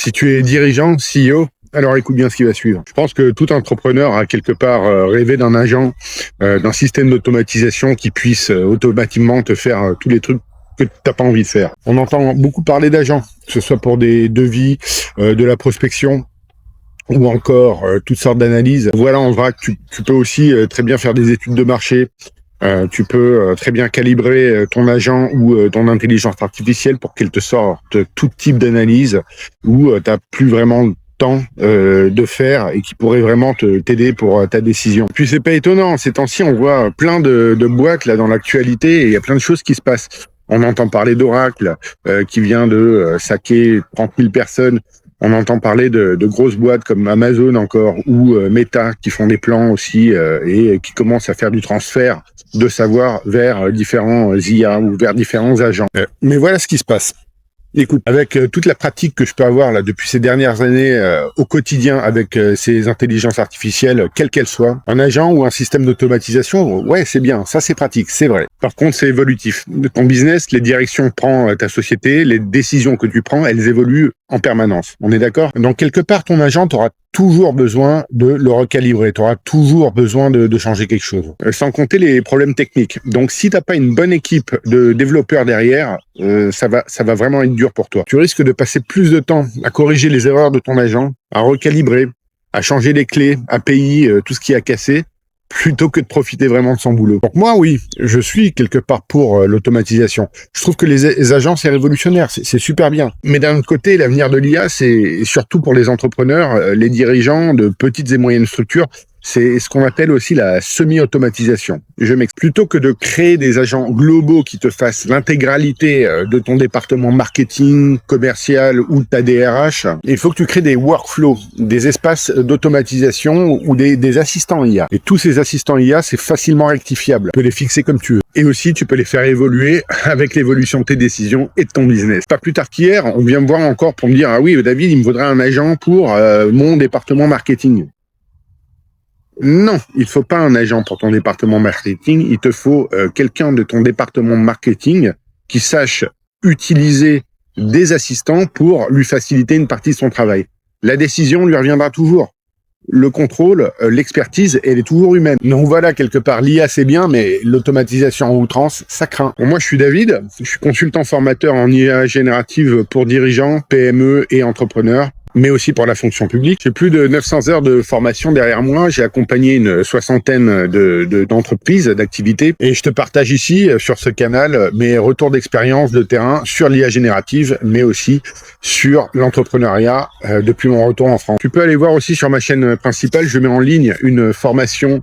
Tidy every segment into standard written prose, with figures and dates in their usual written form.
Si tu es dirigeant, CEO, alors écoute bien ce qui va suivre. Je pense que tout entrepreneur a quelque part rêvé d'un agent, d'un système d'automatisation qui puisse automatiquement te faire tous les trucs que tu n'as pas envie de faire. On entend beaucoup parler d'agents, que ce soit pour des devis, de la prospection, ou encore toutes sortes d'analyses. Voilà, en vrac, tu peux aussi très bien faire des études de marché. Tu peux très bien calibrer ton agent ou ton intelligence artificielle pour qu'elle te sorte tout type d'analyse où tu n'as plus vraiment le temps de faire et qui pourrait vraiment t'aider pour ta décision. Puis c'est pas étonnant, ces temps-ci on voit plein de boîtes là dans l'actualité et il y a plein de choses qui se passent. On entend parler d'Oracle qui vient de saquer 30 000 personnes. On entend parler de grosses boîtes comme Amazon encore ou Meta qui font des plans aussi et qui commencent à faire du transfert de savoir vers différents IA ou vers différents agents. Mais voilà ce qui se passe. Écoute, avec toute la pratique que je peux avoir là depuis ces dernières années au quotidien avec ces intelligences artificielles, quelles qu'elles soient, un agent ou un système d'automatisation, ouais, c'est bien, ça c'est pratique, c'est vrai. Par contre, c'est évolutif. Ton business, les directions que prend ta société, les décisions que tu prends, elles évoluent en permanence. On est d'accord? Donc quelque part, ton agent, t'aura toujours besoin de le recalibrer, tu auras toujours besoin de changer quelque chose. Sans compter les problèmes techniques. Donc si t'as pas une bonne équipe de développeurs derrière, ça va vraiment être dur pour toi. Tu risques de passer plus de temps à corriger les erreurs de ton agent, à recalibrer, à changer les clés, API, tout ce qui a cassé, plutôt que de profiter vraiment de son boulot. Donc moi, oui, je suis quelque part pour l'automatisation. Je trouve que les agents, c'est révolutionnaire, c'est super bien. Mais d'un autre côté, l'avenir de l'IA, c'est surtout pour les entrepreneurs, les dirigeants de petites et moyennes structures, c'est ce qu'on appelle aussi la semi-automatisation. Je m'explique. Plutôt que de créer des agents globaux qui te fassent l'intégralité de ton département marketing, commercial ou de ta DRH, il faut que tu crées des workflows, des espaces d'automatisation ou des assistants IA. Et tous ces assistants IA, c'est facilement rectifiable. Tu peux les fixer comme tu veux. Et aussi, tu peux les faire évoluer avec l'évolution de tes décisions et de ton business. Pas plus tard qu'hier, on vient me voir encore pour me dire « Ah oui, David, il me faudrait un agent pour mon département marketing. » Non, il faut pas un agent pour ton département marketing, il te faut quelqu'un de ton département marketing qui sache utiliser des assistants pour lui faciliter une partie de son travail. La décision lui reviendra toujours. Le contrôle, l'expertise, elle est toujours humaine. Donc voilà, quelque part, l'IA c'est bien, mais l'automatisation en outrance, ça craint. Bon, moi je suis David, je suis consultant formateur en IA générative pour dirigeants, PME et entrepreneurs, mais aussi pour la fonction publique. J'ai plus de 900 heures de formation derrière moi. J'ai accompagné une soixantaine d'entreprises, d'activités. Et je te partage ici, sur ce canal, mes retours d'expérience de terrain sur l'IA générative, mais aussi sur l'entrepreneuriat depuis mon retour en France. Tu peux aller voir aussi sur ma chaîne principale, je mets en ligne une formation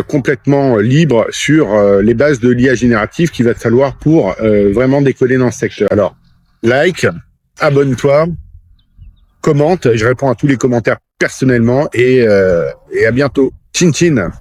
complètement libre sur les bases de l'IA générative qu'il va te falloir pour vraiment décoller dans ce secteur. Alors, like, abonne-toi, commente, je réponds à tous les commentaires personnellement et à bientôt. Chin chin.